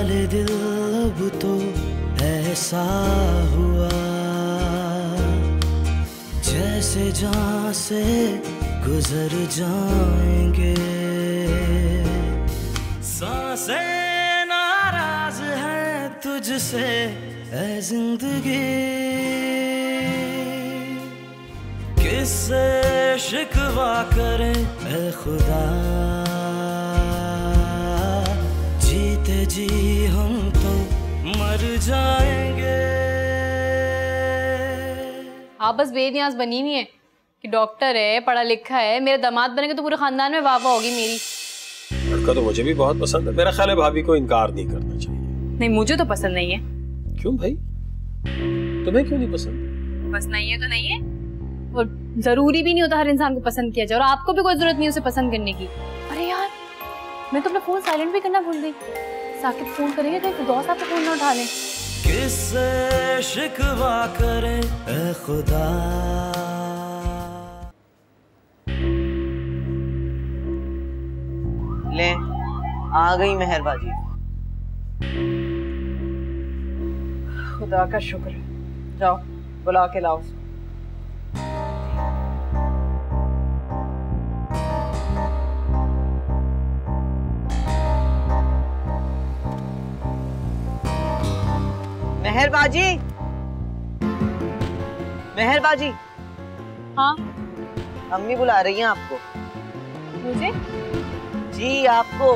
हाले दिल अब तो ऐसा हुआ जैसे जान से गुजर जाएंगे। सांसें नाराज है तुझसे ऐ जिंदगी, किससे शिकवा करें ऐ खुदा, जीते जी हम तो मर जाएंगे। आप बस बेनियाज बनी हुई है कि डॉक्टर है, पढ़ा लिखा है, मेरे दामाद बनेंगे तो पूरे खानदान में वाह वाह होगी मेरी। लड़का तो मुझे भी बहुत पसंद है, मेरा ख्याल है भाभी को इनकार नहीं करना चाहिए। नहीं, मुझे तो पसंद नहीं है। क्यों भाई, तुम्हें क्यों नहीं पसंद? बस नहीं है तो नहीं है, और जरूरी भी नहीं होता हर इंसान को पसंद किया जाए, और आपको भी कोई जरूरत नहीं है उसे पसंद करने की। अरे यार, मैं तो अपना फोन साइलेंट भी करना भूल गई। साकिब फोन करेंगे कहीं फिरदौस आपका फोन ना उठा लें। किससे शिकवा करें ऐ खुदा। ले आ गई मेहर बाजी। खुदा का शुक्र, जाओ बुला के लाओ। मेहर बाजी, मेहर बाजी। हाँ, अम्मी बुला रही हैं आपको। मुझे? जी आपको।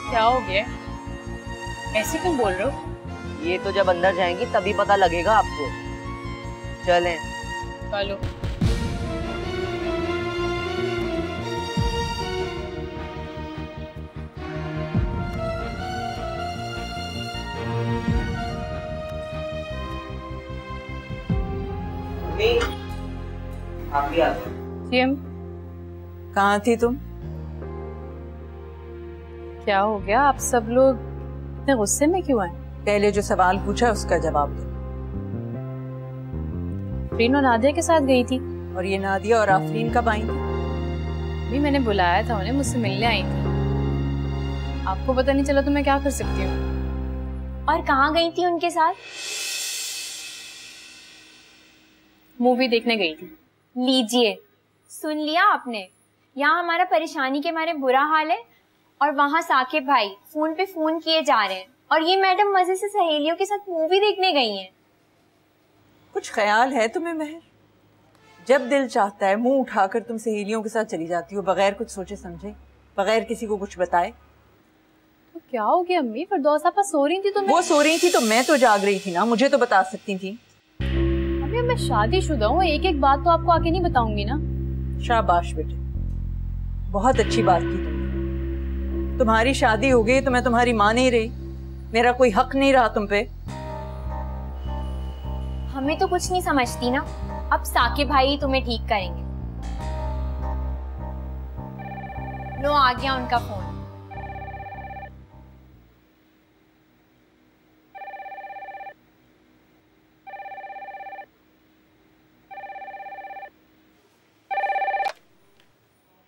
क्या हो गया, ऐसे क्यों बोल रहे हो? ये तो जब अंदर जाएंगी तभी पता लगेगा आपको। चलें। चलो। आप भी आ जाओ। कहाँ थी तुम? क्या हो गया, आप सब लोग इतने गुस्से में क्यों हैं? पहले जो सवाल पूछा उसका जवाब दो। आफरीन और नादिया के साथ गई थी। और ये नादिया और आफरीन कब आई थी? भी मैंने बुलाया था उन्हें, मुझसे मिलने आई थी। आपको पता नहीं चला तो मैं क्या कर सकती हूँ। और कहाँ गई थी उनके साथ? मूवी देखने गई थी। लीजिए, सुन लिया आपने? यहाँ हमारा परेशानी के मारे बुरा हाल है, और वहाँ साकिब भाई फोन पे फोन किए जा रहे हैं, और ये मैडम मजे से सहेलियों के साथ मूवी देखने गई हैं। कुछ ख्याल है तुम्हें मेहर? जब दिल चाहता है मुंह उठाकर तुम सहेलियों के साथ चली जाती हो, बगैर कुछ सोचे समझे, बगैर किसी को कुछ बताए। तो क्या हो गया अम्मी, फिरदौस आपा सो रही थी तो वो सो रही थी तो मैं तो जाग रही थी ना, मुझे तो बता सकती थी। अम्मी मैं शादीशुदा हूँ, एक एक बात तो आपको आके नहीं बताऊंगी ना। शाबाश बेटे, बहुत अच्छी बात की तुमने। तुम्हारी शादी हो गई तो मैं तुम्हारी माँ नहीं रही, मेरा कोई हक नहीं रहा तुम पे। हमें तो कुछ नहीं समझती ना, अब साकिब भाई ही तुम्हें ठीक करेंगे। लो आ गया उनका फोन।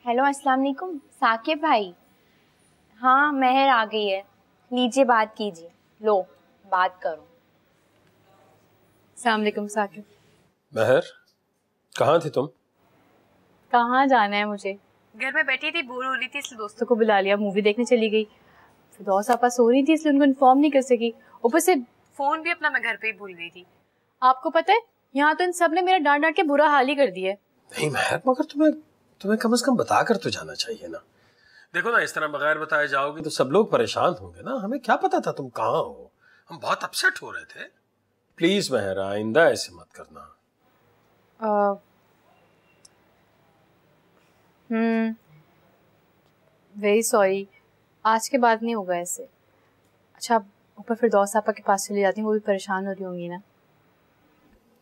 हेलो, अस्सलाम वालेकुम साकिब भाई। हाँ मेहर आ गई है, लीजिए बात कीजिए। लो बात करो। अस्सलाम वालेकुम साकिब। महर, कहाँ थी तुम? कहाँ जाना है मुझे, घर में बैठी थी, बोर हो रही थी इसलिए दोस्तों को बुला लिया, मूवी देखने चली गई। फिरदौस आपा सो रही थी इसलिए उनको इन्फॉर्म नहीं कर सकी, ऊपर से फोन भी अपना मैं घर पे ही भूल गई थी। आपको पता है यहाँ तो इन सब ने मेरा डांट डांट के बुरा हाल ही कर दिया है। नहीं महर, मगर तुम्हें कम से कम बता कर तो जाना चाहिए ना। देखो ना, इस तरह बगैर बताए जाओगे तो सब लोग परेशान होंगे ना। हमें क्या पता था तुम कहाँ हो, हम बहुत अपसेट हो रहे थे। प्लीज महर, आइंदा ऐसे मत करना। वेरी सॉरी, आज के बाद नहीं होगा ऐसे। अच्छा, ऊपर फिरदौस आपा के पास चली जाती हूँ, वो भी परेशान हो रही होंगी ना।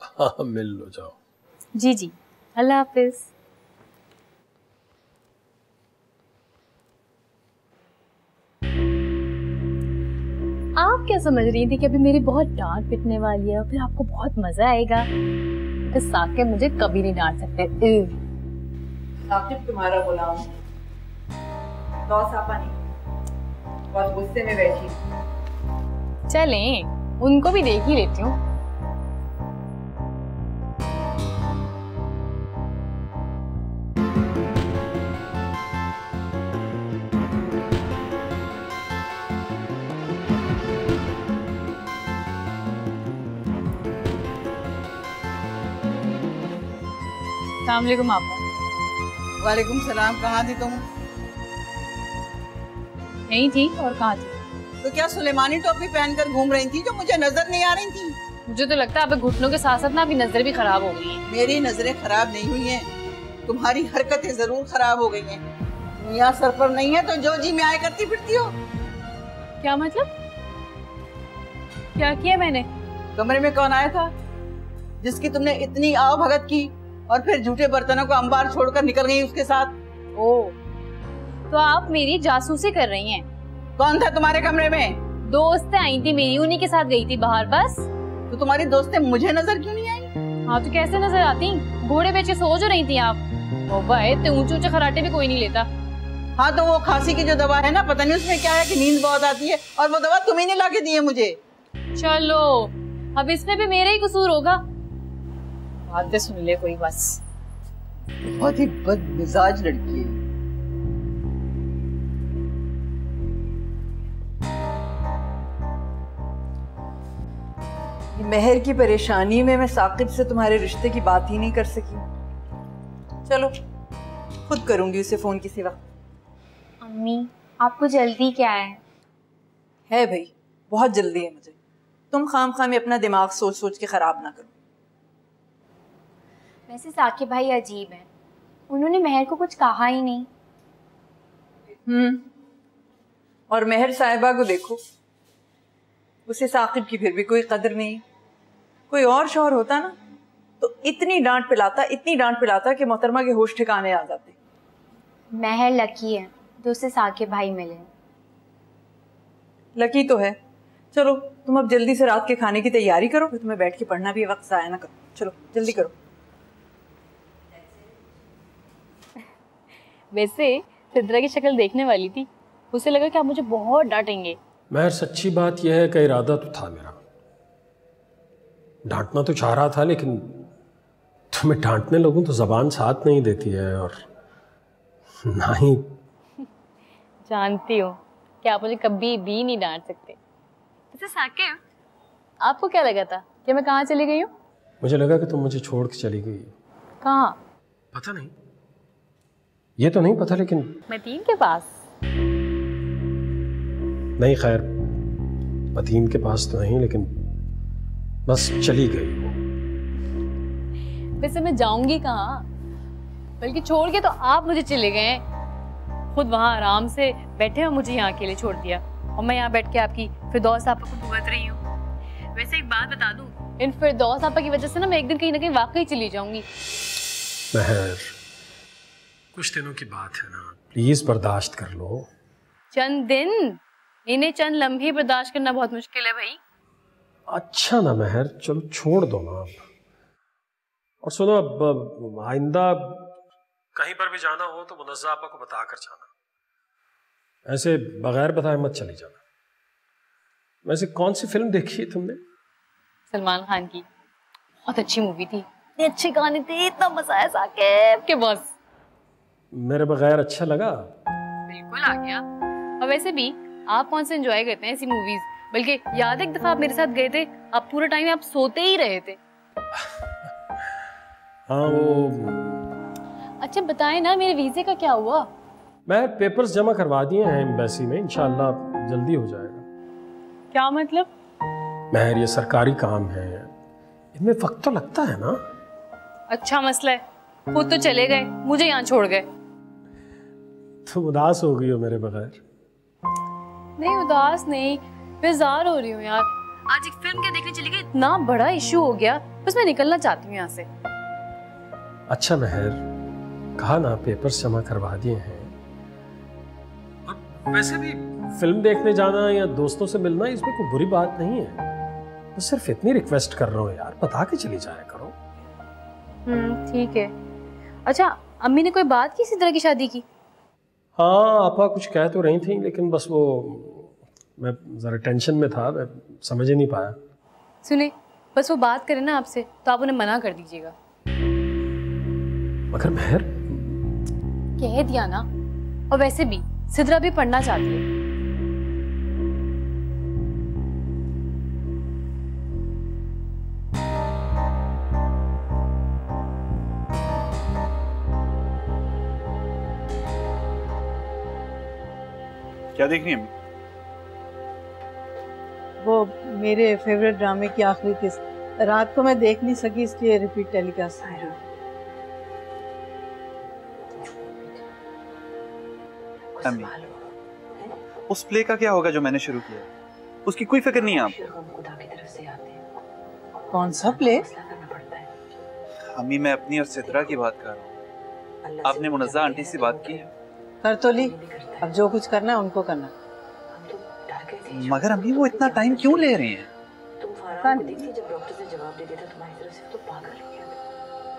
हाँ मिल लो, जाओ। जी जी, अल्लाह हाफिज। आप क्या समझ रही थी कि अभी मेरी बहुत डांट पिटने वाली है, फिर आपको बहुत मजा आएगा? तो साकिब मुझे कभी नहीं डांट सकते। साकिब तुम्हारा गुलाम, सापा नहीं, बहुत गुस्से में बैठी। चलें, उनको भी देख ही लेती हूँ। अस्सलामुअलैकुम आपा। वालेकुम सलाम। कहाँ थी तुम? यहीं थी, और कहाँ थी? तो क्या सुलेमानी टोपी पहनकर घूम रही थी जो मुझे नजर नहीं आ रही थी? मुझे तो लगता है आप घुटनों के साथ साथ ना आपकी नजरें भी खराब हो गई हैं। मेरी नजरें खराब नहीं हुई हैं, तुम्हारी हरकतें जरूर खराब हो गई हैं। मियाँ सर पर नहीं है तो जो जी में आए करती फिरती हो। क्या मतलब? क्या किया मैंने? कमरे में कौन आया था जिसकी तुमने इतनी आओ भगत की और फिर झूठे बर्तनों को अंबार छोड़कर निकल गई उसके साथ? ओह, तो आप मेरी जासूसी कर रही हैं? कौन था तुम्हारे कमरे में? दोस्तें आई थी मेरी, उन्हीं के साथ गई थी बाहर बस। तो तुम्हारी दोस्तें मुझे नजर क्यों नहीं आई? हाँ तो कैसे नजर आती? घोड़े बेच के सो जो रही थी आप। इतने ऊंचे ऊंचे खराटे भी कोई नहीं लेता। हाँ तो वो खांसी की जो दवा है ना, पता नहीं उसमें क्या है कि नींद बहुत आती है, और वो दवा तुम ही ने ला के दी है मुझे। चलो, अब इसमें भी मेरा ही कसूर होगा। बातें सुन ले कोई बस। बहुत ही बदमिजाज लड़की है। मेहर की परेशानी में मैं साकिब से तुम्हारे रिश्ते की बात ही नहीं कर सकी। चलो, खुद करूंगी उसे फोन किसी वक्त। अम्मी, आपको जल्दी क्या है? है भाई, बहुत जल्दी है मुझे। तुम खाम में अपना दिमाग सोच सोच के खराब ना करो। वैसे साकिब भाई अजीब हैं, उन्होंने मेहर को कुछ कहा ही नहीं। और मेहर साहिबा को देखो, उसे साकिब की फिर भी कोई कदर नहीं। कोई और शौहर होता ना तो इतनी डांट पिलाता कि मोहतरमा के होश ठिकाने आ जाते। मेहर लकी है तो उसे साकिब भाई मिले। लकी तो है। चलो तुम अब जल्दी से रात के खाने की तैयारी करो, फिर तुम्हें बैठ के पढ़ना भी है, वक्त ज़ाया ना करो। चलो जल्दी करो। वैसे सिद्रा की शक्ल देखने वाली थी, उसे लगा कि आप मुझे बहुत डांटेंगे। महर, सच्ची बात यह है कि इरादा तो था मेरा, डांटना तो चाह रहा था, लेकिन तुम्हें डांटने लगूं तो जबान साथ नहीं देती है, और ना ही जानती हूँ कि आप मुझे कभी भी नहीं डांट सकते। वैसे साकिब, आपको क्या लगा था कि मैं कहाँ चली गई हूँ? मुझे लगा कि तुम मुझे छोड़ के चली गई। कहाँ? पता नहीं, ये तो नहीं पता, लेकिन मतीन के पास। नहीं, खैर मतीन के पास तो नहीं, लेकिन बस चली गई वो। वैसे मैं जाऊंगी कहाँ, बल्कि छोड़ के तो आप मुझे चले गए हैं। खुद वहाँ आराम से बैठे और मुझे यहाँ अकेले छोड़ दिया, और मैं यहाँ बैठ के आपकी फिरदौस आपा को भुगत रही हूँ। वैसे एक बात बता दूँ, इन फिरदौस आपा की वजह से ना मैं एक दिन कहीं ना कहीं वाकई चली जाऊंगी। महर, कुछ दिनों की बात है ना, प्लीज बर्दाश्त कर लो। चंद दिन? इन्हें चंद लम्हे बर्दाश्त करना बहुत मुश्किल है भाई। अच्छा ना महर, चलो छोड़ दो ना अब। और सुनो, अब आइंदा कहीं पर भी जाना हो तो मुनज़्ज़ा आपा को बता कर जाना, ऐसे बगैर बताए मत चली जाना। वैसे कौन सी फिल्म देखी है तुमने? सलमान खान की, बहुत अच्छी मूवी थी, इतने अच्छे गाने थे, इतना मजा आया साकिब के बस। मेरे बगैर अच्छा लगा? बिल्कुल आ गया। और वैसे भी आप कौन से एंजॉय करते हैं ऐसी मूवीज? बल्कि याद है एक दफा आप मेरे साथ गए थे, आप पूरे टाइम आप सोते ही रहे थे। हाँ वो। अच्छा बताएं ना, मेरे वीजे का क्या हुआ? मैं पेपर्स जमा करवा दिए हैं एम्बेसी में, इंशाल्लाह जल्दी हो जाएगा। क्या मतलब? महर, ये सरकारी काम है, इनमें वक्त तो लगता है ना। अच्छा मसला है, खुद तो चले गए, मुझे यहाँ छोड़ गए। तुम उदास हो गई हो मेरे बगैर? नहीं उदास नहीं, बेजार हो रही हूँ यार। आज एक फिल्म क्या देखने चली गई, इतना बड़ा इशू हो गया, बस मैं निकलना चाहती हूँ यहाँ से। अच्छा महर, कहा ना पेपर्स जमा करवा दिए हैं, और वैसे भी फिल्म देखने जाना या दोस्तों से मिलना इसमें कोई बुरी बात नहीं है। तो सिर्फ इतनी रिक्वेस्ट कर रहा हूँ यार, बता के चली जाया करो। ठीक है। अच्छा अम्मी ने कोई बात की इसी तरह की शादी की? हाँ आपा कुछ कह तो रही थी, लेकिन बस वो मैं ज़रा टेंशन में था, मैं समझ ही नहीं पाया। सुने, बस वो बात करे ना आपसे तो आप उन्हें मना कर दीजिएगा। मगर मेहर, कह दिया ना। और वैसे भी सिद्रा भी पढ़ना चाहती है। क्या देख रही हैं? वो मेरे फेवरेट ड्रामे की आखिरी किस्त रात को मैं देख नहीं सकी, इसलिए रिपीट टेलीकास्ट। अम्मी, उस प्ले का क्या होगा जो मैंने शुरू किया? उसकी कोई फिक्र नहीं है आपको? कौन सा प्ले? अम्मी मैं अपनी और सिद्रा की बात कर रहा हूँ। आपने मुनज़्ज़ा आंटी से बात की? कर तो ली, अब जो कुछ करना है उनको करना। मगर अम्मी वो इतना टाइम क्यों ले रही हैं?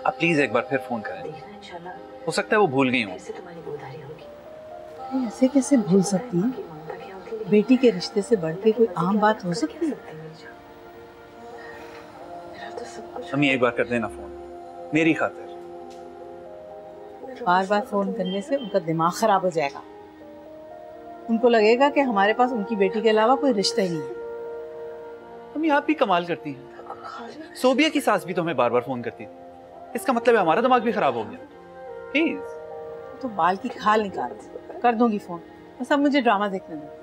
आप प्लीज एक बार फिर फोन करें, हो सकता है वो भूल गई हूँ। ऐसे कैसे भूल सकती हैं? बेटी के रिश्ते से बढ़ के कोई आम बात हो सकती है? अम्मी एक बार कर देना फोन, मेरी खातिर। बार बार फोन करने से उनका दिमाग खराब हो जाएगा। उनको लगेगा कि हमारे पास उनकी बेटी के अलावा कोई रिश्ता ही नहीं है। अम्मी आप भी कमाल करती हैं। सोबिया की सास भी तो हमें बार बार फोन करती थी, इसका मतलब है हमारा दिमाग भी खराब हो गया। प्लीज। तो बाल की खाल निकाल कर दूंगी फोन, बस अब मुझे ड्रामा देखने दो।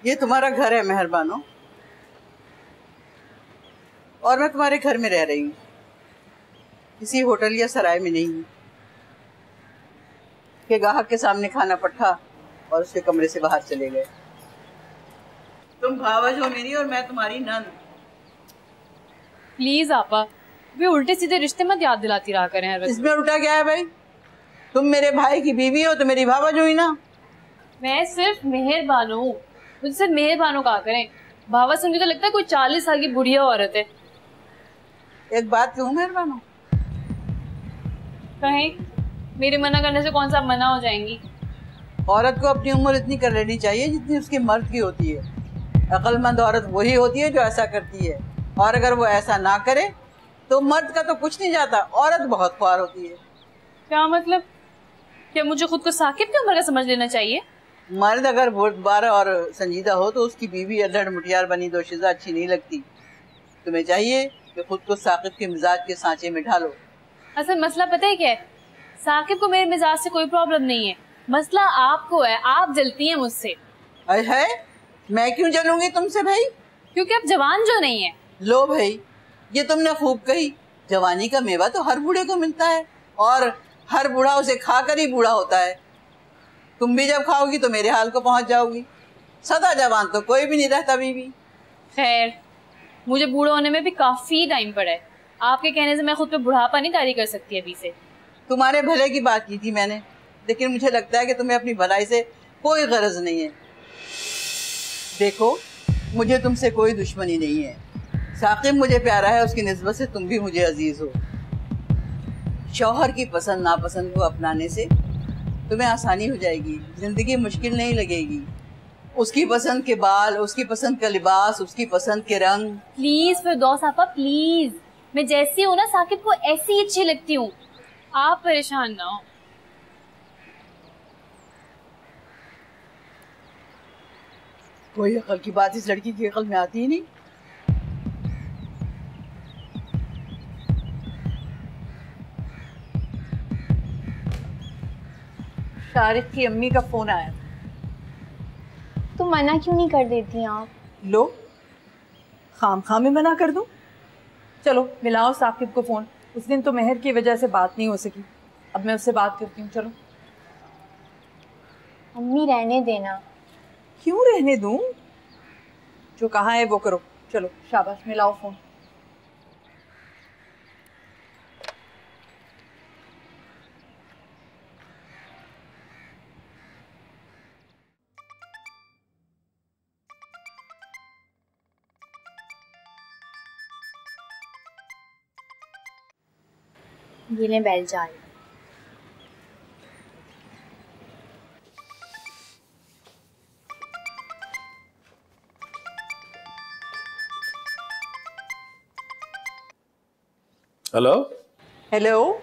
ये तुम्हारा घर है मेहरबानो, और मैं तुम्हारे घर में रह रही हूँ, किसी होटल या सराय में नहीं हूँ कि गाहक के सामने खाना पट्टा और उसके कमरे से बाहर चले गए। तुम भावज हो मेरी और मैं तुम्हारी नंद। प्लीज आपा, वे उल्टे सीधे रिश्ते मत याद दिलाती रहा करें हर वक्त। इसमें उल्टा क्या है भाई? तुम मेरे भाई की बीवी हो तो मेरी भावज हुई ना। मैं सिर्फ मेहरबानो हूँ, मुझसे मेहरबानो कहा करें। भावा सुन के तो लगता है कोई 40 साल की बुढ़िया औरत है। एक बात कहूँ मेहरबानो? कहें, मेरे मना करने से कौन सा मना हो जाएंगी? औरत को अपनी उम्र इतनी कर लेनी चाहिए जितनी उसके मर्द की होती है। अक्लमंद औरत वही होती है जो ऐसा करती है, और अगर वो ऐसा ना करे तो मर्द का तो कुछ नहीं जाता, औरत बहुत ख्वार होती है। क्या मतलब? क्या मुझे खुद को साकिब की उम्र का समझ लेना चाहिए? मर्द अगर बुर्दबार और संजीदा हो तो उसकी बीवी अल्हड़ मुठियार बनी दोशीज़ा अच्छी नहीं लगती। तुम्हें चाहिए कि खुद को साकिब के मिजाज के सांचे में ढालो। असल मसला पता है क्या है? साकिब को मेरे मिजाज से कोई प्रॉब्लम नहीं है, मसला आपको है। आप जलती हैं मुझसे। है? मैं क्यों जलूंगी तुमसे भाई? क्योंकि आप जवान जो नहीं है। लो भाई, ये तुमने खूब कही। जवानी का मेवा तो हर बूढ़े को मिलता है, और हर बूढ़ा उसे खाकर ही बूढ़ा होता है। तुम भी जब खाओगी तो मेरे हाल को पहुंच जाओगी। सदा जवान तो कोई भी नहीं रहता बीवी। खैर, मुझे बूढ़ा होने में भी काफी टाइम पड़ा है। आपके कहने से मैं खुद पे बुढ़ापा नहीं तारी कर सकती अभी से। तुम्हारे भले की बात की थी मैंने, लेकिन मुझे लगता है कि तुम्हें अपनी भलाई से कोई गरज नहीं है। देखो, मुझे तुमसे कोई दुश्मनी नहीं है। साकिब मुझे प्यारा है, उसकी निस्बत से तुम भी मुझे अजीज हो। शौहर की पसंद नापसंद को अपनाने से तुम्हें आसानी हो जाएगी, जिंदगी मुश्किल नहीं लगेगी। उसकी पसंद के बाल, उसकी पसंद का लिबास, उसकी पसंद के रंग। प्लीज फिरदौस आपा, प्लीज। मैं जैसी हूँ ना साकिब को ऐसी ही अच्छी लगती हूँ। आप परेशान ना हो। कोई अकल की बात इस लड़की की अकल में आती ही नहीं। तारिक की अम्मी का फोन आया। तो मना क्यों नहीं कर देती आप? लो, खाम में मना कर दूं? चलो मिलाओ साकिब को फोन। उस दिन तो मेहर की वजह से बात नहीं हो सकी, अब मैं उससे बात करती हूँ। चलो। अम्मी रहने देना। क्यों रहने दूं? जो कहा है वो करो। चलो शाबाश, मिलाओ फोन। ये ले बेल जा रही। हेलो। हेलो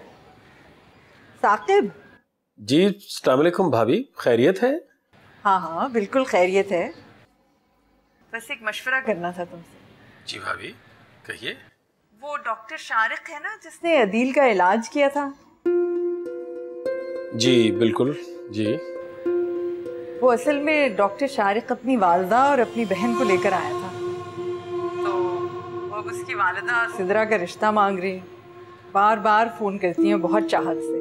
साकिब। जी अस्सलाम वालेकुम भाभी, खैरियत है? हाँ हाँ बिल्कुल खैरियत है। बस एक मशवरा करना था तुमसे। जी भाभी कहिए। वो डॉक्टर शारिक है ना जिसने अदील का इलाज किया था? जी बिल्कुल जी। वो असल में डॉक्टर शारिक अपनी वालदा और अपनी बहन को लेकर आया था, तो वो अब उसकी वालिदा सिदरा का रिश्ता मांग रही है। बार बार फोन करती हैं बहुत चाहत से।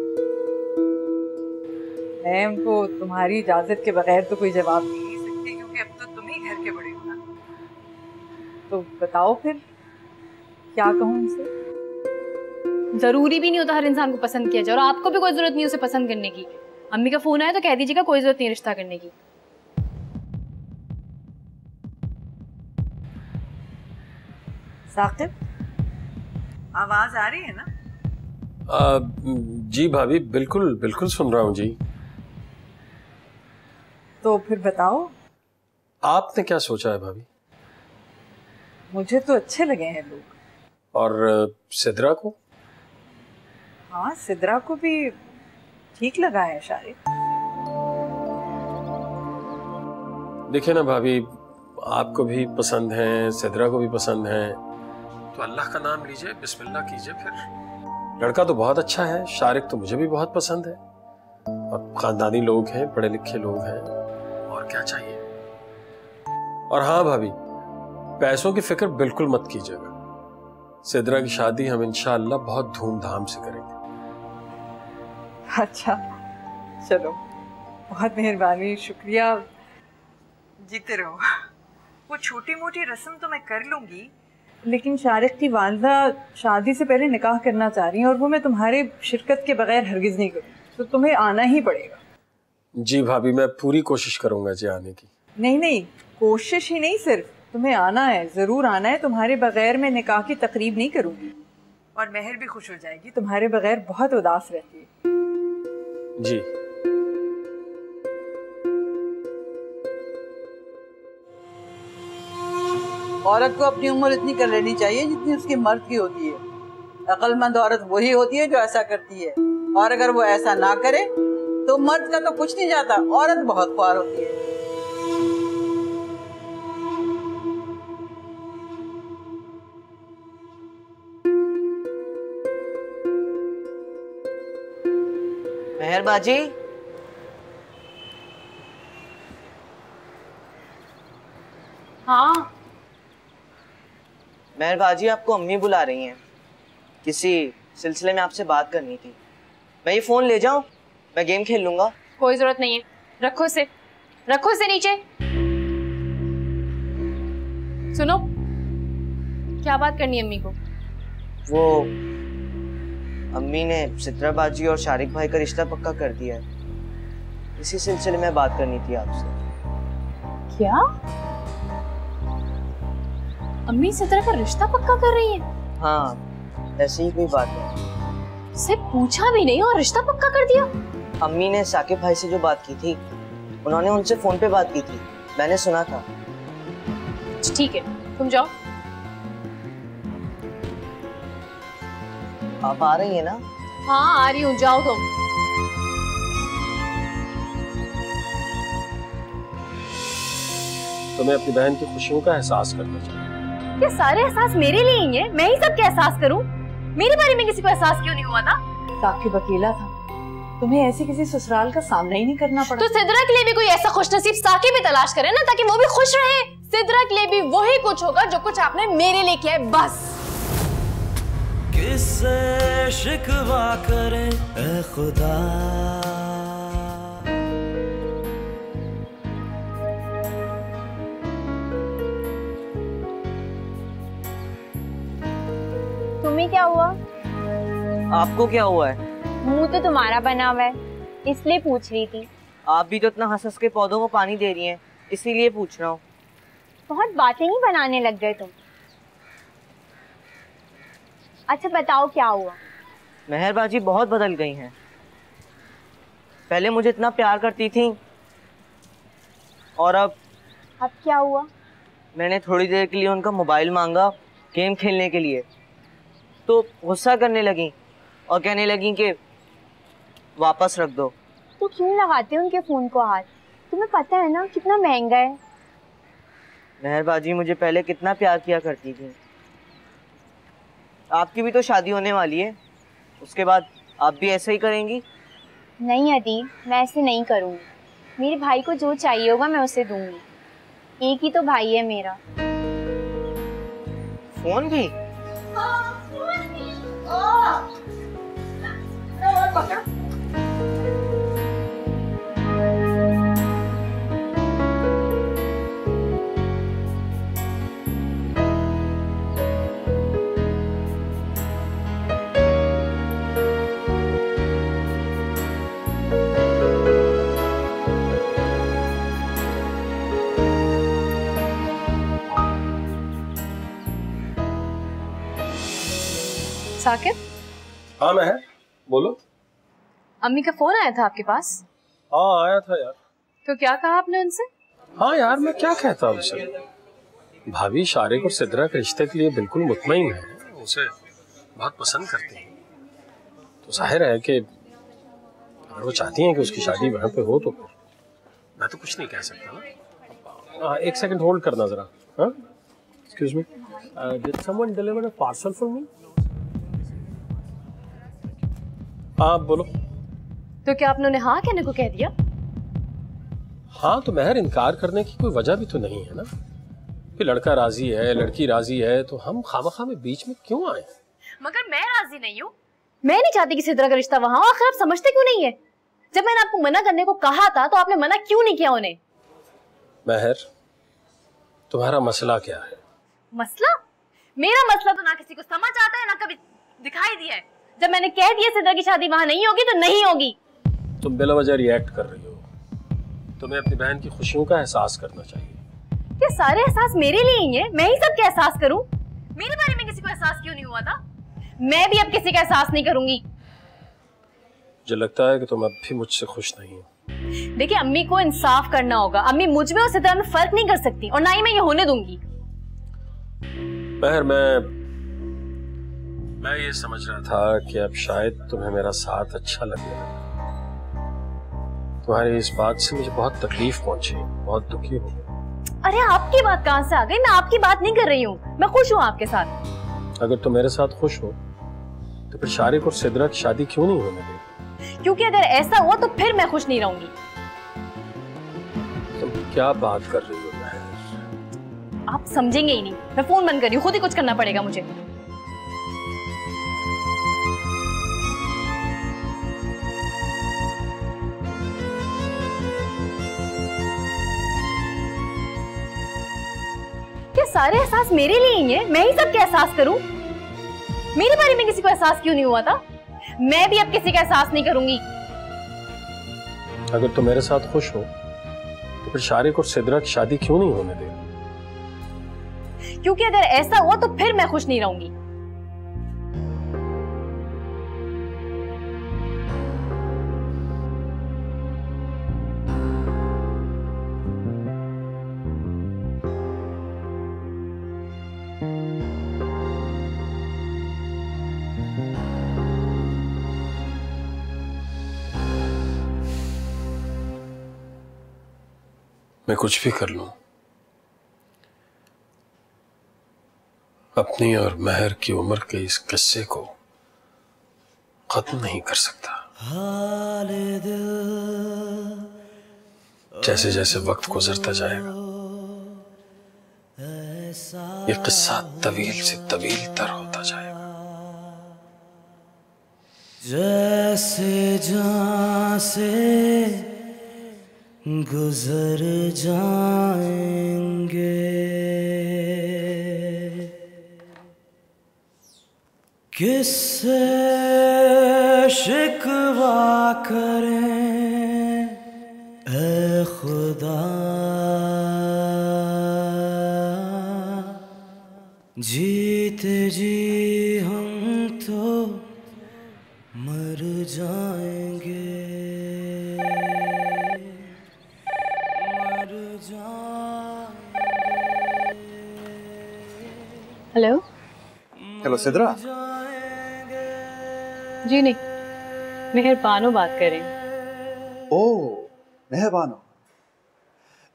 मैं उनको तुम्हारी इजाजत के बगैर तो कोई जवाब नहीं दे सकती, क्योंकि अब तो तुम ही घर के बड़े हो ना। तो बताओ फिर क्या कहूँ उनसे? जरूरी भी नहीं होता हर इंसान को पसंद किया जाए, और आपको भी कोई जरूरत नहीं उसे पसंद करने की। अम्मी का फोन आया तो कह दीजिएगा कोई जरूरत नहीं रिश्ता करने की। साकिब आवाज आ रही है ना? जी भाभी बिल्कुल बिल्कुल सुन रहा हूँ जी। तो फिर बताओ आपने क्या सोचा है भाभी? मुझे तो अच्छे लगे हैं लोग। और सिदरा को? हाँ सिदरा को भी ठीक लगा है शारिक। देखिए ना भाभी, आपको भी पसंद है, सिदरा को भी पसंद है, तो अल्लाह का नाम लीजिए, बिस्मिल्लाह कीजिए। फिर लड़का तो बहुत अच्छा है, शारिक तो मुझे भी बहुत पसंद है, और खानदानी लोग हैं, पढ़े लिखे लोग हैं, और क्या चाहिए। और हाँ भाभी, पैसों की फिक्र बिल्कुल मत कीजिएगा। सिदरा की शादी हम इंशाअल्लाह बहुत धूमधाम से करेंगे। अच्छा चलो, बहुत मेहरबानी, शुक्रिया। जीते रहो। वो छोटी मोटी रस्म तो मैं कर लूंगी, लेकिन शारिक की वालदा शादी से पहले निकाह करना चाह रही हैं, और वो मैं तुम्हारे शिरकत के बगैर हरगिज नहीं करूँ, तो तुम्हें आना ही पड़ेगा। जी भाभी मैं पूरी कोशिश करूंगा जी आने की। नहीं, कोशिश ही नहीं, सिर्फ तुम्हें आना है, जरूर आना है। तुम्हारे बगैर मैं निकाह की तकरीब नहीं करूंगी, और मेहर भी खुश हो जाएगी। तुम्हारे बगैर बहुत उदास रहती है। जी औरत को अपनी उम्र इतनी कर लेनी चाहिए जितनी उसकी मर्द की होती है। अक्लमंद औरत वही होती है जो ऐसा करती है, और अगर वो ऐसा ना करे तो मर्द का तो कुछ नहीं जाता, औरत बहुत ख्वार होती है। मेहरबाजी, हाँ मेहरबाजी आपको अम्मी बुला रही हैं, किसी सिलसिले में आपसे बात करनी थी। मैं ये फोन ले जाऊं? मैं गेम खेल लूंगा। कोई जरूरत नहीं है, रखो इसे नीचे। सुनो, क्या बात करनी है अम्मी को? वो अम्मी ने सिद्रा बाजी और शारिक भाई का रिश्ता पक्का कर दिया है, इसी सिलसिले में बात करनी थी आपसे। क्या? अम्मी सिद्रा का रिश्ता पक्का कर रही है? हाँ, ऐसी ही कोई बात है। से पूछा भी नहीं और रिश्ता पक्का कर दिया? अम्मी ने साकिब भाई से जो बात की थी, उन्होंने उनसे फोन पे बात की थी, मैंने सुना था। ठीक है, तुम जाओ। आप आ रही है ना? हाँ आ रही हूँ, जाओ तुम। तुम्हें अपनी बहन की खुशियों का एहसास करना चाहिए। ये सारे एहसास मेरे लिए ही हैं, मैं ही सबके एहसास करूं? मेरे बारे में किसी को एहसास क्यों नहीं हुआ था? साकिब अकेला था, तुम्हें ऐसे किसी ससुराल का सामना ही नहीं करना पड़ा। तो सिद्रा के लिए भी कोई ऐसा खुशनसीब साकिब भी तलाश करे ना, ताकि वो भी खुश रहे। सिद्रा के लिए भी वही कुछ होगा जो कुछ आपने मेरे लिए किया है, बस। किससे शिकवा करे ऐ खुदा, तुम्हें क्या हुआ? आपको क्या हुआ है? मुंह तो तुम्हारा बना हुआ है, इसलिए पूछ रही थी। आप भी तो इतना हंस हंस के पौधों को पानी दे रही हैं, इसीलिए पूछ रहा हूँ। बहुत बातें ही बनाने लग गए तुम। अच्छा बताओ क्या हुआ? मेहर बाजी बहुत बदल गई हैं। पहले मुझे इतना प्यार करती थी और अब क्या हुआ? मैंने थोड़ी देर के लिए उनका मोबाइल मांगा गेम खेलने के लिए तो गुस्सा करने लगी और कहने लगी कि वापस रख दो। तो क्यों लगाते हो उनके फोन को हाथ? तुम्हें पता है ना कितना महंगा है। मेहर बाजी मुझे पहले कितना प्यार किया करती थी। आपकी भी तो शादी होने वाली है, उसके बाद आप भी ऐसा ही करेंगी? नहीं अदी, मैं ऐसे नहीं करूँगी। मेरे भाई को जो चाहिए होगा मैं उसे दूंगी। एक ही तो भाई है मेरा। फोन भी? साकिब? हाँ मैं है, बोलो। अम्मी का फोन आया था आपके पास? हाँ आया था यार। तो क्या कहा आपने उनसे? हाँ यार, मैं क्या कहता उनसे। भाभी शारिक और सिद्रा के रिश्ते के लिए बिल्कुल मुतमईन है, उसे बहुत पसंद करती हैं। तो जाहिर है कि अगर वो चाहती हैं कि उसकी शादी वहाँ पे हो तो फिर मैं तो कुछ नहीं कह सकता ना। एक सेकंड होल्ड करना जरा। हाँ, excuse me, did someone deliver a parcel for me? हाँ बोलो। तो क्या आपने उन्हें हाँ कहने को कह दिया? हाँ तो महर, इनकार करने की कोई वजह भी तो नहीं है ना कि लड़का राजी है लड़की राजी है तो हम खामखा में बीच में क्यों आए? मगर मैं राजी नहीं हूँ। मैं नहीं चाहती कि सिद्रा का रिश्ता वहां हो। आखिर आप समझते क्यों नहीं है? जब मैंने आपको मना करने को कहा था तो आपने मना क्यों नहीं किया उन्हें? महर, तुम्हारा मसला क्या है? मसला? मेरा मसला तो ना किसी को समझ आता है ना कभी दिखाई दिया है। जब मैंने कह दिया सिद्रा की शादी वहां नहीं होगी तो नहीं होगी। तुम बिलावजह रिएक्ट कर रही हो। तुम्हें अपनी बहन की खुशियों का एहसास करना चाहिए। ये सारे एहसास मेरे लिए ही है, मैं ही सबके एहसास करूं? मेरे बारे में किसी को एहसास क्यों नहीं हुआ था? मैं भी अब किसी का एहसास नहीं करूंगी। मुझे लगता है कि तुम अब भी मुझसे खुश नहीं हो। देखिए, अम्मी को इंसाफ करना होगा। अम्मी मुझ में और सिद्रा में फर्क नहीं कर सकती और ना ही मैं ये होने दूंगी। महर, मैं ये समझ रहा था कि अब शायद तुम्हें मेरा साथ अच्छा लगेगा। तुम्हारी इस बात से मुझे बहुत तकलीफ पहुंची, बहुत दुखी हो गया। अरे आपकी बात कहां से आ गई? मैं आपकी बात नहीं कर रही हूँ। मैं खुश हूँ आपके साथ। अगर तुम मेरे साथ खुश हो तो फिर शारिक और सिद्रा की शादी क्यों नहीं होने देगी? क्योंकि अगर ऐसा हुआ तो फिर मैं खुश नहीं रहूंगी। तुम क्या बात कर रही हो महर? आप समझेंगे ही नहीं। मैं फोन बंद कर रही हूँ, खुद ही कुछ करना पड़ेगा मुझे। ये सारे एहसास मेरे लिए ही है, मैं ही सबके एहसास करूं? मेरे बारे में किसी को एहसास क्यों नहीं हुआ था? मैं भी अब किसी का एहसास नहीं करूंगी। अगर तुम मेरे साथ खुश हो तो फिर शारिक और सिद्रा की शादी क्यों नहीं होने देगी? क्योंकि अगर ऐसा हुआ तो फिर मैं खुश नहीं रहूंगी। मैं कुछ भी कर लूं, अपनी और महर की उम्र के इस किस्से को खत्म नहीं कर सकता। जैसे जैसे वक्त गुजरता जाएगा ये किस्सा तवील से तवील तर होता जाएगा। जैसे जहां से गुजर जाएंगे किससे शिकवा करें ऐ खुदा, जीते जी हम तो मर जाएंगे, मर जाएंगे। Hello hello Sidra. जी नहीं, मेहरबानो बात कर रहे हैं। ओह मेहरबानो।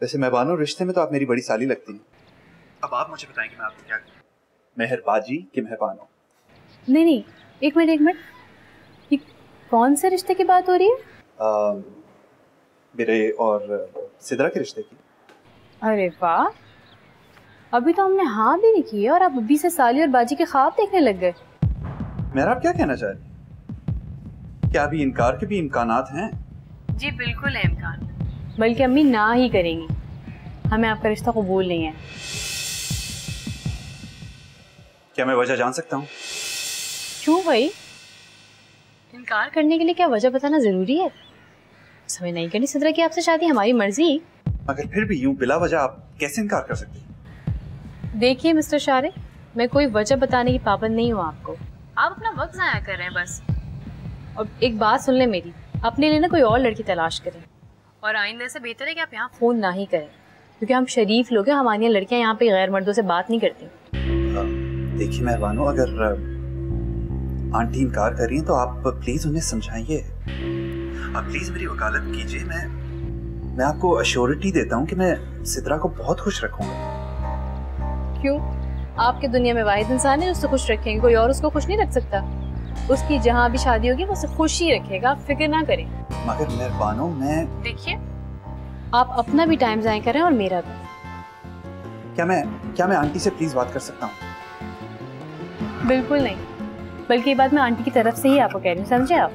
वैसे मेहरबानो रिश्ते में तो आप मेरी बड़ी साली लगती हैं। अब आप मुझे बताएं कि मैं आपको क्या करूं, मेहरबाजी कि मेहरबानो? नहीं, एक मिनट, ये कौन से रिश्ते की बात हो रही है? मेरे और सिद्रा के रिश्ते की। अरे वाह, अभी तो हमने हाँ भी नहीं की है और आप अभी से साली और बाजी के ख्वाब देखने लग गए। मेरा आप क्या कहना चाह रही हैं? क्या अभी इनकार के भी इम्कानात हैं? जी बिल्कुल है इम्कान, बल्कि अम्मी ना ही करेंगी। हमें आपका रिश्ता कबूल नहीं है। क्या मैं वजह जान सकता हूँ? क्यों भाई, इनकार करने के लिए क्या वजह बताना जरूरी है? हमें नहीं करनी सिद्रा की आपसे शादी, हमारी मर्जी। मगर फिर भी यूं बिला वजह आप कैसे इनकार कर सकते हैं? देखिए मिस्टर शारिक, मैं कोई वजह बताने की पाबंद नहीं हूँ आपको। आप अपना वक्त ज़ाया कर रहे हैं बस। और एक बात सुन ले मेरी, अपने लिए ना कोई और लड़की तलाश करें, और आइंदा से बेहतर है कि आप यहाँ फ़ोन ना ही करें, क्योंकि हम शरीफ लोग हैं, हमारी यहाँ लड़कियाँ यहाँ पे गैर मर्दों से बात नहीं करती। देखिए मेहरबानो, अगर आंटी इनकार कर रही हैं तो आप प्लीज उन्हें समझाइए। आप प्लीज मेरी वकालत कीजिए। मैं आपको अश्योरिटी देता हूँ कि मैं सिद्रा को बहुत खुश रखूंगा। क्यों? आपकी दुनिया में वाहिद इंसान है जो उससे खुश रखेंगे, कोई और उसको खुश नहीं रख सकता। उसकी जहाँ भी शादी होगी वो उसे खुश ही रखेगा, आप फिक्र ना करें। मगर मेहरबानो, मैं देखिए, आप अपना भी टाइम ज़ाया करें और मेरा भी। क्या मैं आंटी से प्लीज बात कर सकता हूँ? बिल्कुल नहीं, बल्कि ये बात मैं आंटी की तरफ से ही आपको कह रही हूँ, समझे आप?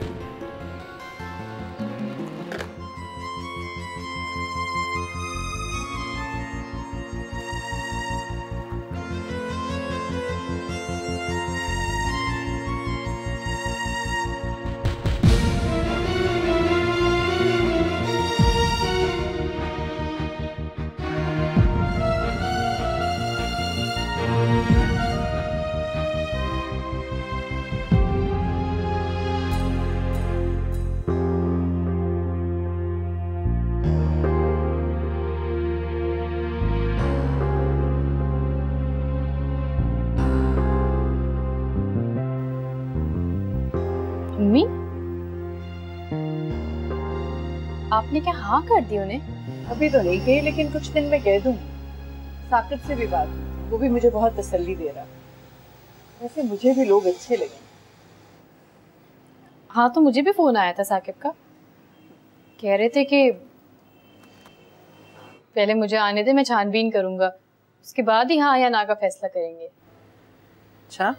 मम्मी, आपने क्या हाँ कर दी उन्हें? अभी तो नहीं कही, लेकिन कुछ दिन में कह दूंगी। साकिब से भी बात, वो भी मुझे बहुत तसल्ली दे रहा। वैसे मुझे भी लोग अच्छे लगे। हाँ, तो मुझे भी फोन आया था साकिब का, कह रहे थे कि पहले मुझे आने दे, मैं छानबीन करूंगा, उसके बाद ही हाँ या ना का फैसला करेंगे। अच्छा,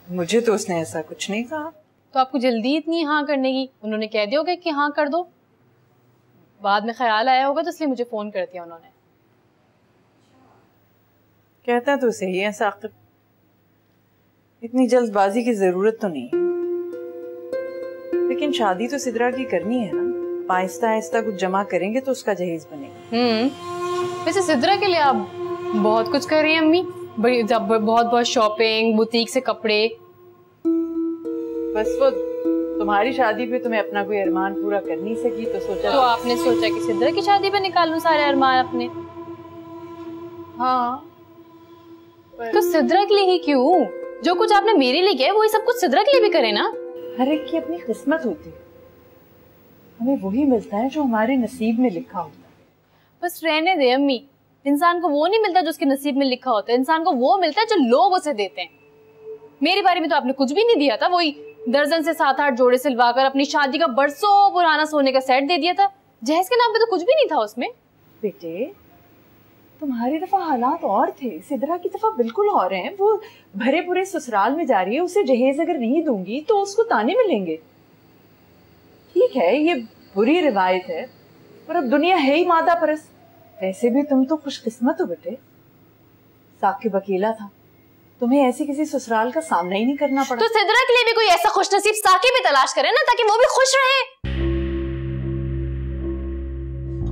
मुझे तो उसने ऐसा कुछ नहीं कहा। तो आपको जल्दी इतनी हाँ करने की? उन्होंने कह दिया होगा कि हाँ कर दो, बाद में ख्याल आया होगा तो इसलिए मुझे फोन कर दिया उन्होंने। कहता तो सही है साकिब, इतनी जल्दबाजी की जरूरत तो नहीं है, लेकिन शादी तो सिद्रा की करनी है ना। आहिस्ता आहिस्ता कुछ जमा करेंगे तो उसका जहेज बनेगा। वैसे सिद्रा के लिए आप बहुत कुछ कर रही हैं अम्मी, बहुत शॉपिंग, बुटीक से कपड़े। बस वो तुम्हारी शादी पे तुम्हें अपना कोई अरमान पूरा कर नहीं सकी तो सोचा, तो आपने सोचा कि सिद्रा की शादी पे निकाल लूं सारे अरमान अपने। हाँ, तो सिद्रा के लिए ही क्यों? जो कुछ आपने मेरे लिए किया है वही सब कुछ सिद्रा के लिए भी करे ना। हर एक की अपनी किस्मत होती है, हमें वही मिलता है जो हमारे नसीब में लिखा होता है। बस रहने दे अम्मी, इंसान को वो नहीं मिलता जो उसके नसीब में लिखा होता है, इंसान को वो मिलता है जो लोग उसे देते हैं। मेरे बारे में तो आपने कुछ भी नहीं दिया था, वही दर्जन से 7-8 जोड़े सिलवाकर अपनी शादी का बरसों पुराना सोने का सेट दे दिया था। जहेज के नाम पे तो कुछ भी नहीं था उसमें। बेटे, तुम्हारी दफा हालात और थे, सिद्रा की दफा बिल्कुल और हैं। वो भरे पूरे ससुराल में जा रही है, उसे जहेज अगर नहीं दूंगी तो उसको ताने मिलेंगे। ठीक है, ये बुरी रिवायत है, पर अब दुनिया है ही मादा परस्त। वैसे भी तुम तो खुशकिस्मत हो बेटे, साकिब अकेला था, तुम्हें ऐसी किसी ससुराल का सामना ही नहीं करना पड़ा। तो सिद्रा के लिए भी कोई ऐसा खुशनसीब साकिब भी तलाश करे ना, ताकि वो भी खुश रहे।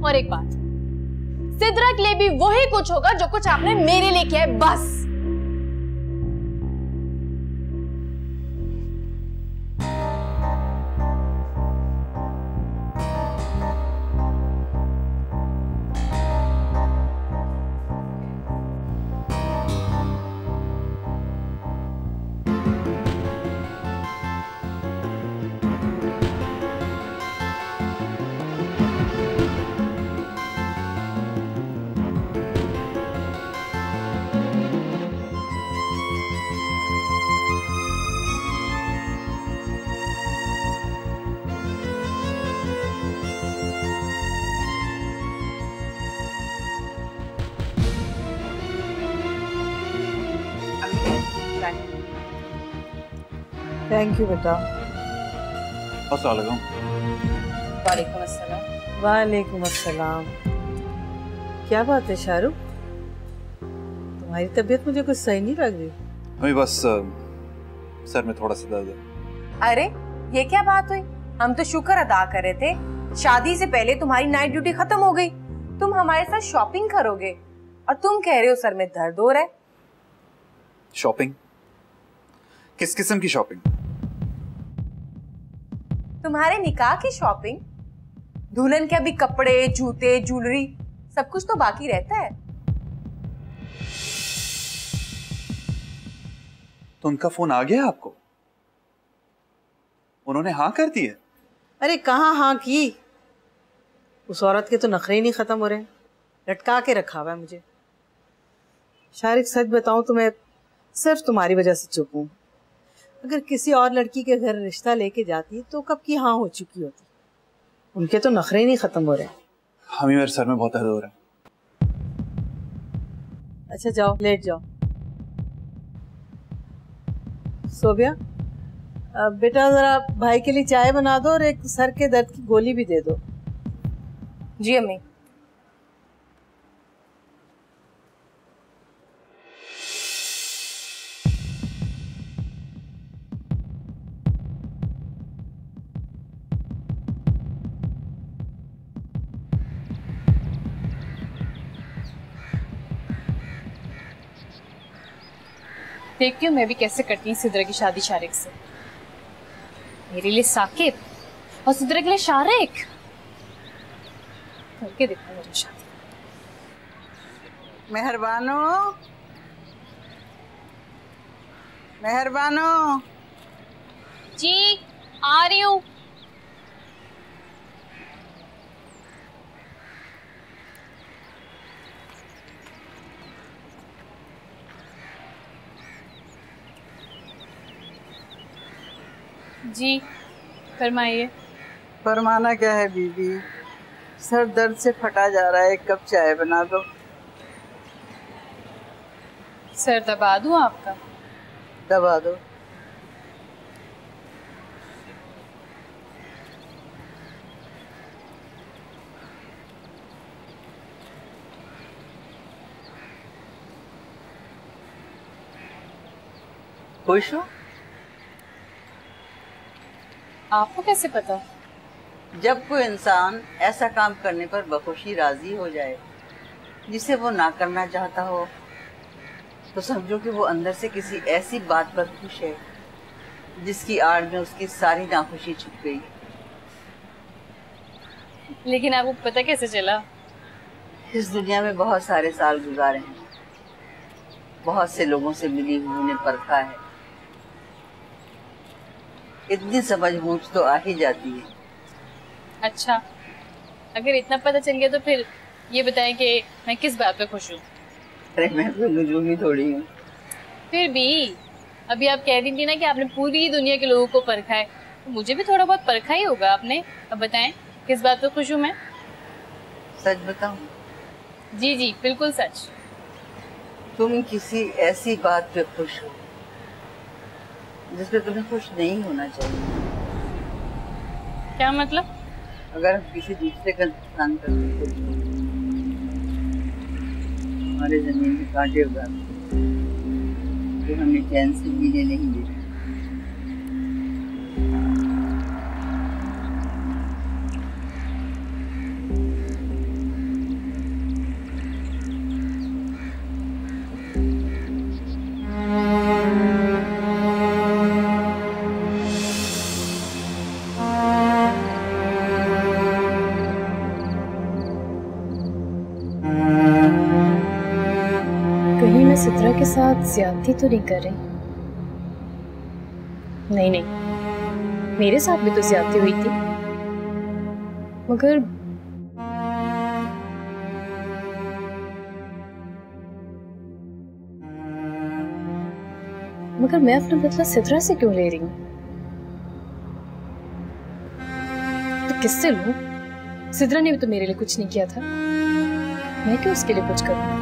और एक बात, सिद्रा के लिए भी वही कुछ होगा जो कुछ आपने मेरे लिए किया है, बस। थैंक यू बेटा। अस्सलाम वालेकुम। वालेकुम अस्सलाम। वालेकुम अस्सलाम। क्या बात है शाहरुख, तुम्हारी तबीयत मुझे कुछ सही नहीं लग रही। अभी बस सर में थोड़ा सा दर्द है। अरे ये क्या बात हुई? हम तो शुक्र अदा कर रहे थे, शादी से पहले तुम्हारी नाइट ड्यूटी खत्म हो गई, तुम हमारे साथ शॉपिंग करोगे और तुम कह रहे हो सर में दर्द हो रहा है। शॉपिंग? किस किस्म की शॉपिंग? तुम्हारे निकाह की शॉपिंग। दुल्हन के अभी कपड़े, जूते, ज्वेलरी सब कुछ तो बाकी रहता है। तो उनका फोन आ गया आपको? उन्होंने हाँ कर दी है? अरे कहाँ हाँ की, उस औरत के तो नखरे ही नहीं खत्म हो रहे, लटका के रखा हुआ है मुझे। शारिक सच बताऊं तो मैं सिर्फ तुम्हारी वजह से चुप हूं। अगर किसी और लड़की के घर रिश्ता लेके जाती तो कब की हाँ हो चुकी होती। उनके तो नखरे ही नहीं खत्म हो रहे। हमें मेरे सर में बहुत दर्द हो रहा है। अच्छा जाओ लेट जाओ। सोबिया बेटा जरा भाई के लिए चाय बना दो और एक सर के दर्द की गोली भी दे दो। जी अम्मी। देखती हूँ मैं भी कैसे करती हूँ सिद्रा की शादी शारिक से। मेरे लिए साकिब और सिद्रा के लिए शारिक, करके देखो मेरी शादी। मेहरबानो मेहरबानो। जी आ रही हूँ। जी फरमाइए। फरमाना क्या है बीबी, सर दर्द से फटा जा रहा है, एक कप चाय बना दो। सर दबा दूँ आपका? दबा दो। खुश हो? आपको कैसे पता? जब कोई इंसान ऐसा काम करने पर बखुशी राजी हो जाए जिसे वो ना करना चाहता हो, तो समझो कि वो अंदर से किसी ऐसी बात पर खुश है जिसकी आड़ में उसकी सारी नाखुशी छुप गई। लेकिन आपको पता कैसे चला? इस दुनिया में बहुत सारे साल गुजारे हैं, बहुत से लोगों से मिली हुई ने परखा है, इतनी समझ बूझ तो आ ही जाती है। अच्छा, अगर इतना पता चल गया तो फिर ये बताएं कि मैं किस बात पे खुश हूँ? अरे मैं कोई नजूमी थोड़ी हूँ। फिर भी अभी आप कह रही थी ना कि आपने पूरी दुनिया के लोगों को परखा है, तो मुझे भी थोड़ा बहुत परखा ही होगा आपने। अब बताएं किस बात पे खुश हूँ मैं? सच बताऊं? जी जी बिल्कुल सच। तुम किसी ऐसी बात पे खुश हो जिस पे तुम्हें खुश नहीं होना चाहिए। क्या मतलब? अगर हम किसी दूसरे का नुकसान करते तो हमारे जमीन में कांटे उगाते तो हमें चैन से जीने नहीं देते। कहीं मैं सिद्रा के साथ ज्यादती तो नहीं कर रही? नहीं नहीं, मेरे साथ भी तो ज्यादती हुई थी, मगर मैं अपना बदला सिद्रा से क्यों ले रही हूँ? तो किससे लूं? सिद्रा ने भी तो मेरे लिए कुछ नहीं किया था, मैं क्यों उसके लिए कुछ करूं?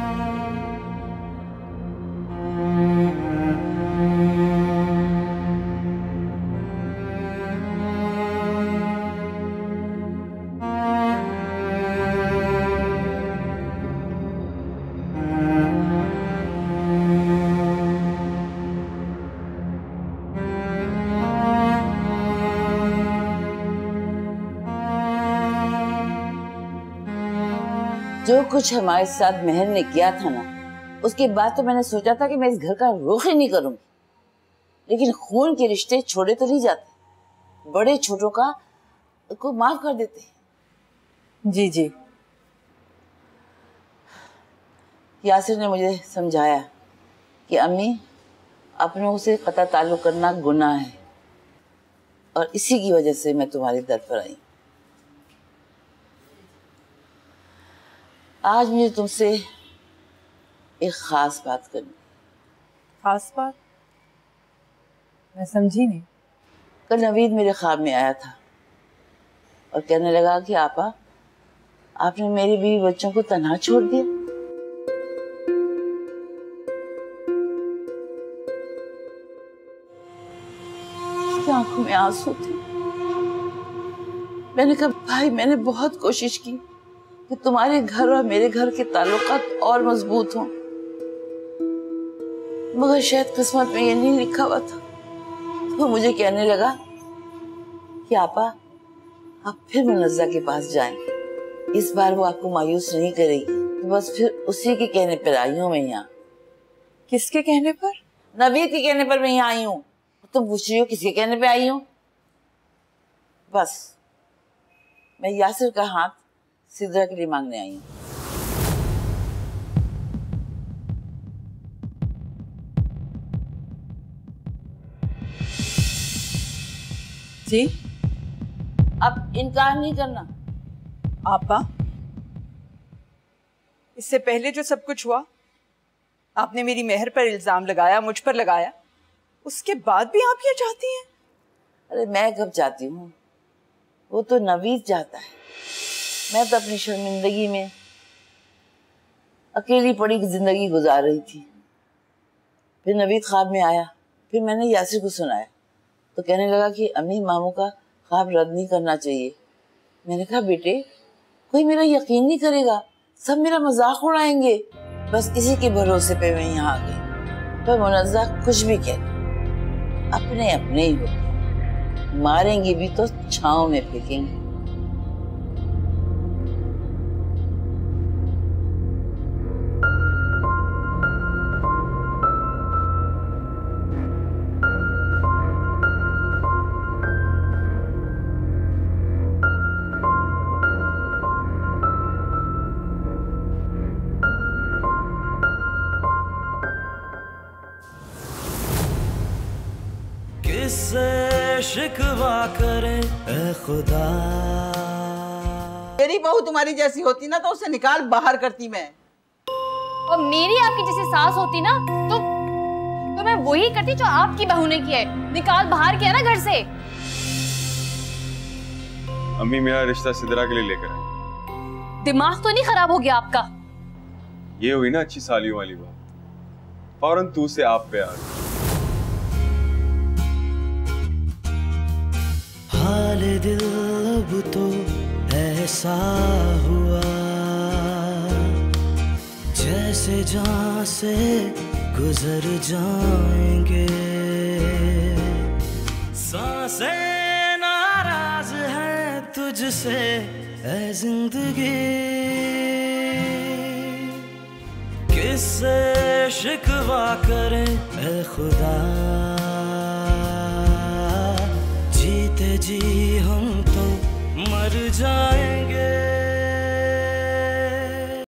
जो कुछ हमारे साथ मेहर ने किया था ना, उसके बाद तो मैंने सोचा था कि मैं इस घर का रुख ही नहीं करूंगी, लेकिन खून के रिश्ते छोड़े तो नहीं जाते, बड़े छोटों का को माफ कर देते। जी जी। यासिर ने मुझे समझाया कि अम्मी, अपनों से कता ताल्लुक करना गुनाह है, और इसी की वजह से मैं तुम्हारे दर पर आई। आज मुझे तुमसे एक खास बात करनी। खास बात? मैं समझी नहीं। कल नवीद मेरे ख्वाब में आया था और कहने लगा कि आपा, आपने मेरी बीवी बच्चों को तन्हा छोड़ दिया। उसकी आंखों में आंसू थे। मैंने कहा, भाई, मैंने बहुत कोशिश की कि तुम्हारे घर और मेरे घर के ताल्लुकात और मजबूत हों, मगर शायद किस्मत में ये नहीं लिखा हुआ था। तो मुझे कहने लगा कि आपा, आप फिर मुनज़्ज़ा के पास जाएं, इस बार वो आपको मायूस नहीं करेगी। तो बस फिर उसी के कहने पर आई हूँ मैं यहाँ। किसके कहने पर? नवीद के कहने पर मैं यहाँ आई हूँ। तुम पूछ रही हो किसके कहने पे आई हूँ? बस मैं यासिर का हाथ सिद्रा के लिए मांगने आई हूँ। जी? अब इनकार नहीं करना। आपा, इससे पहले जो सब कुछ हुआ, आपने मेरी मेहर पर इल्जाम लगाया, मुझ पर लगाया, उसके बाद भी आप ये चाहती हैं? अरे मैं कब चाहती हूँ, वो तो नवीद चाहता है। मैं तो अपनी शर्मिंदगी में अकेली पड़ी जिंदगी गुजार रही थी। फिर नवीद ख्वाब में आया, फिर मैंने यासिर को सुनाया, तो कहने लगा कि अम्मी, मामू का ख्वाब रद्द नहीं करना चाहिए। मैंने कहा, बेटे, कोई मेरा यकीन नहीं करेगा, सब मेरा मजाक उड़ाएंगे। बस इसी के भरोसे पे मैं यहाँ आ गई। पर मुनज़्ज़ा कुछ भी कहे, अपने अपने ही होते, मारेंगे भी तो छांव में फेंकेंगे। किससे शिकवा करें ऐ खुदा। मेरी बहू तुम्हारी जैसी होती ना तो उसे निकाल बाहर करती मैं। और मेरी आपकी जैसी सास होती ना तो मैं वही करती जो आपकी बहू ने किया है, निकाल बाहर किया ना घर से। अम्मी, मेरा रिश्ता सिद्रा के लिए लेकर आए। दिमाग तो नहीं खराब हो गया आपका? ये हुई ना अच्छी सालियों वाली बात, फौरन तू से आप पे आ गई। हाल दिल अब तो ऐसा हुआ जैसे जहां से गुजर जाएंगे। सांसें नाराज हैं तुझसे ऐ जिंदगी, किससे शिकवा करें ऐ खुदा। जीते जी हम तो मर जाएंगे।